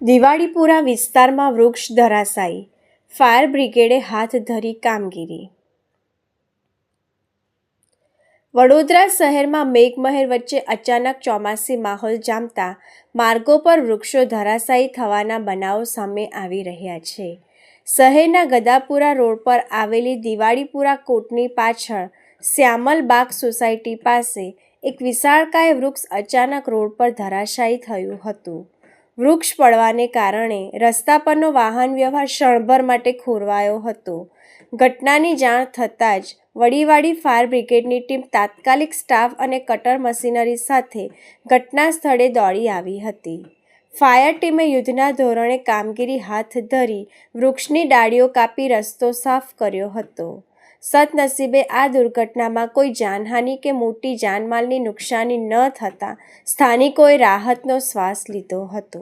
દિવાળીપુરા વિસ્તારમાં વૃક્ષ ધરાશાયી, ફાયર બ્રિગેડે હાથ ધરી કામગીરી. વડોદરા શહેરમાં મેઘમહેર વચ્ચે અચાનક ચોમાસી માહોલ જામતા માર્ગો પર વૃક્ષો ધરાશાયી થવાના બનાવો સામે આવી રહ્યા છે. શહેરના ગદાપુરા રોડ પર આવેલી દિવાળીપુરા કોટની પાછળ શ્યામલ બાગ સોસાયટી પાસે એક વિશાળકાય વૃક્ષ અચાનક રોડ પર ધરાશાયી થયું હતું. વૃક્ષ પડવાને કારણે રસ્તા પરનો વાહન વ્યવહાર ક્ષણભર માટે ખોરવાયો હતો. ઘટનાની જાણ થતાં જ વડીવાડી ફાયર બ્રિગેડની ટીમ તાત્કાલિક સ્ટાફ અને કટર મશીનરી સાથે ઘટના સ્થળે દોડી આવી હતી. ફાયર ટીમે યુદ્ધના ધોરણે કામગીરી હાથ ધરી વૃક્ષની ડાળીઓ કાપી રસ્તો સાફ કર્યો હતો. સદનસીબે આ દુર્ઘટનામાં કોઈ જાનહાનિ કે મોટી જાનમાલની નુકસાની ન થતાં સ્થાનિકોએ રાહતનો શ્વાસ લીધો હતો.